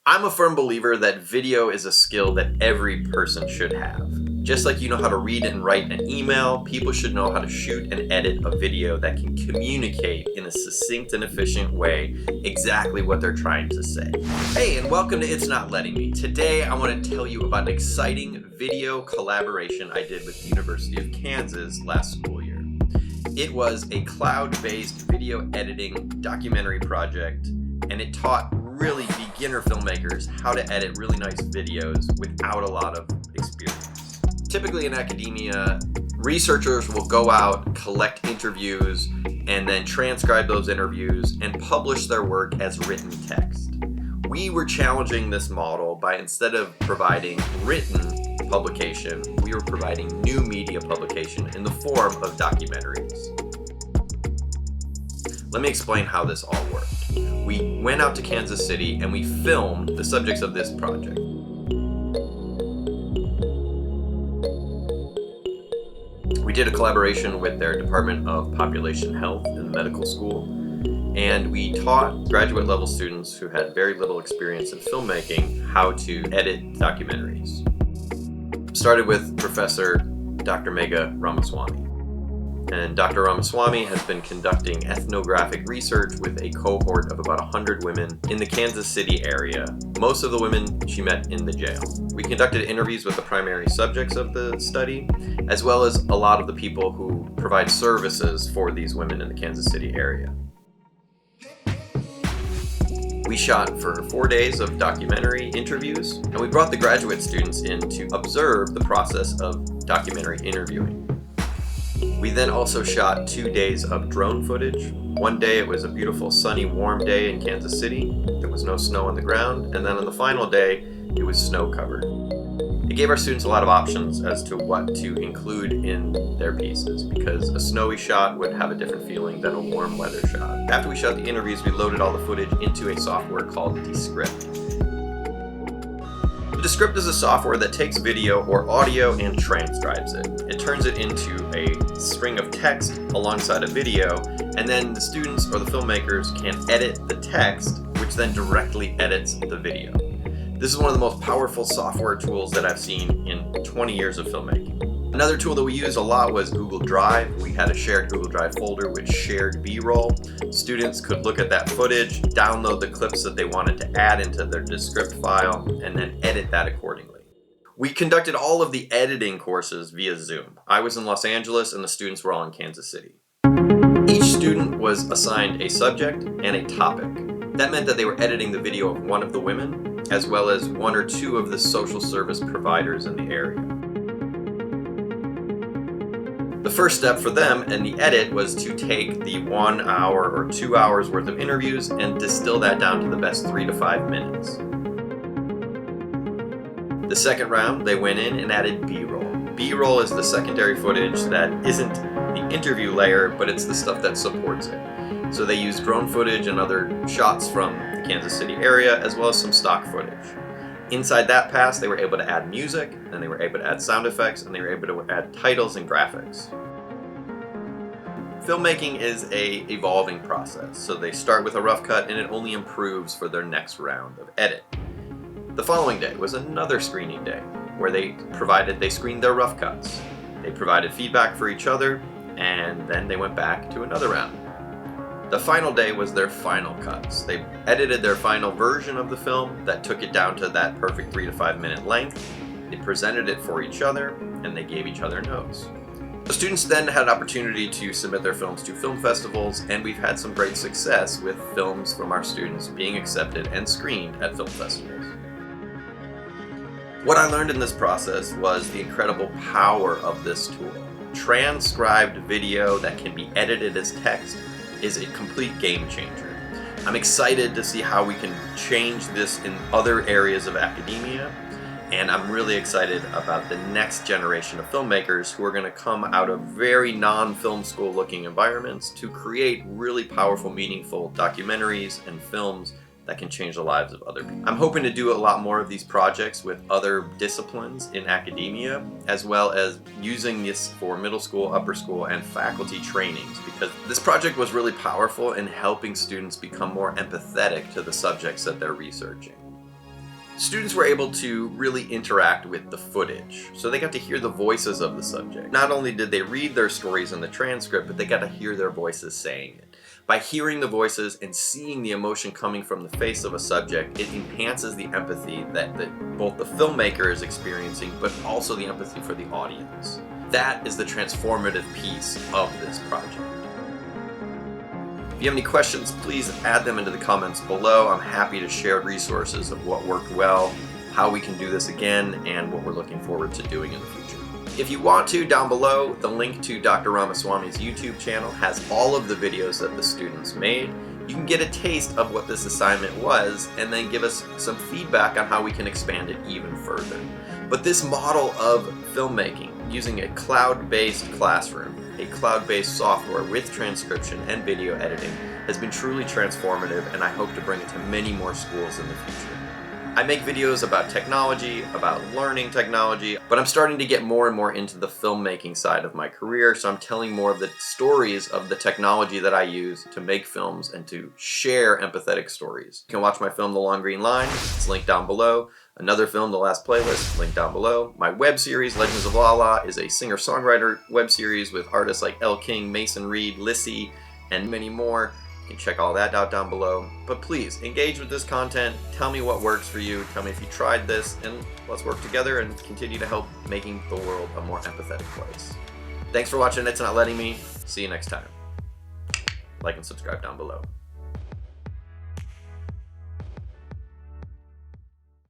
I'm a firm believer that video is a skill that every person should have. Just like you know how to read and write an email, people should know how to shoot and edit a video that can communicate in a succinct and efficient way exactly what they're trying to say. Hey, and welcome to It's Not Letting Me. Today I want to tell you about an exciting video collaboration I did with the University of Kansas last school year. It was a cloud-based video editing documentary project, and it taught really beginner filmmakers how to edit really nice videos without a lot of experience. Typically in academia, researchers will go out, collect interviews, and then transcribe those interviews and publish their work as written text. We were challenging this model by, instead of providing written publication, we were providing new media publication in the form of documentaries. Let me explain how this all worked. We went out to Kansas City and we filmed the subjects of this project. We did a collaboration with their Department of Population Health in the medical school, and we taught graduate level students who had very little experience in filmmaking how to edit documentaries. Started with Professor Dr. Megha Ramaswamy. And Dr. Ramaswamy has been conducting ethnographic research with a cohort of about 100 women in the Kansas City area, most of the women she met in the jail. We conducted interviews with the primary subjects of the study, as well as a lot of the people who provide services for these women in the Kansas City area. We shot for 4 days of documentary interviews, and we brought the graduate students in to observe the process of documentary interviewing. We then also shot 2 days of drone footage. One day it was a beautiful sunny warm day in Kansas City. There was no snow on the ground, and then on the final day it was snow covered. It gave our students a lot of options as to what to include in their pieces, because a snowy shot would have a different feeling than a warm weather shot. After we shot the interviews, we loaded all the footage into a software called Descript. Descript is a software that takes video or audio and transcribes it. It turns it into a string of text alongside a video, and then the students or the filmmakers can edit the text, which then directly edits the video. This is one of the most powerful software tools that I've seen in 20 years of filmmaking. Another tool that we used a lot was Google Drive. We had a shared Google Drive folder with shared B-roll. Students could look at that footage, download the clips that they wanted to add into their Descript file, and then edit that accordingly. We conducted all of the editing courses via Zoom. I was in Los Angeles and the students were all in Kansas City. Each student was assigned a subject and a topic. That meant that they were editing the video of one of the women, as well as one or two of the social service providers in the area. The first step for them in the edit was to take the 1 hour or 2 hours worth of interviews and distill that down to the best 3 to 5 minutes. The second round, they went in and added B-roll. B-roll is the secondary footage that isn't the interview layer, but it's the stuff that supports it. So they used drone footage and other shots from the Kansas City area, as well as some stock footage. Inside that pass, they were able to add music, and they were able to add sound effects, and they were able to add titles and graphics. Filmmaking is an evolving process, so they start with a rough cut and it only improves for their next round of edit. The following day was another screening day, where they screened their rough cuts. They provided feedback for each other, and then they went back to another round. The final day was their final cuts. They edited their final version of the film that took it down to that perfect 3 to 5 minute length. They presented it for each other, and they gave each other notes. The students then had an opportunity to submit their films to film festivals, and we've had some great success with films from our students being accepted and screened at film festivals. What I learned in this process was the incredible power of this tool. Transcribed video that can be edited as text is a complete game changer. I'm excited to see how we can change this in other areas of academia, and I'm really excited about the next generation of filmmakers who are going to come out of very non-film school looking environments to create really powerful, meaningful documentaries and films that can change the lives of other people. I'm hoping to do a lot more of these projects with other disciplines in academia, as well as using this for middle school, upper school, and faculty trainings, because this project was really powerful in helping students become more empathetic to the subjects that they're researching. Students were able to really interact with the footage, so they got to hear the voices of the subject. Not only did they read their stories in the transcript, but they got to hear their voices saying it. By hearing the voices and seeing the emotion coming from the face of a subject, it enhances the empathy that both the filmmaker is experiencing, but also the empathy for the audience. That is the transformative piece of this project. If you have any questions, please add them into the comments below. I'm happy to share resources of what worked well, how we can do this again, and what we're looking forward to doing in the future. If you want to, down below, the link to Dr. Ramaswamy's YouTube channel has all of the videos that the students made. You can get a taste of what this assignment was and then give us some feedback on how we can expand it even further. But this model of filmmaking using a cloud-based classroom, a cloud-based software with transcription and video editing, has been truly transformative, and I hope to bring it to many more schools in the future. I make videos about technology, about learning technology, but I'm starting to get more and more into the filmmaking side of my career, so I'm telling more of the stories of the technology that I use to make films and to share empathetic stories. You can watch my film, The Long Green Line, it's linked down below. Another film, The Last Playlist, linked down below. My web series, Legends of Lala, is a singer-songwriter web series with artists like Elle King, Mason Reed, Lissy, and many more. You can check all that out down below. But please, engage with this content. Tell me what works for you. Tell me if you tried this, and let's work together and continue to help making the world a more empathetic place. Thanks for watching It's Not Letting Me. See you next time. Like and subscribe down below.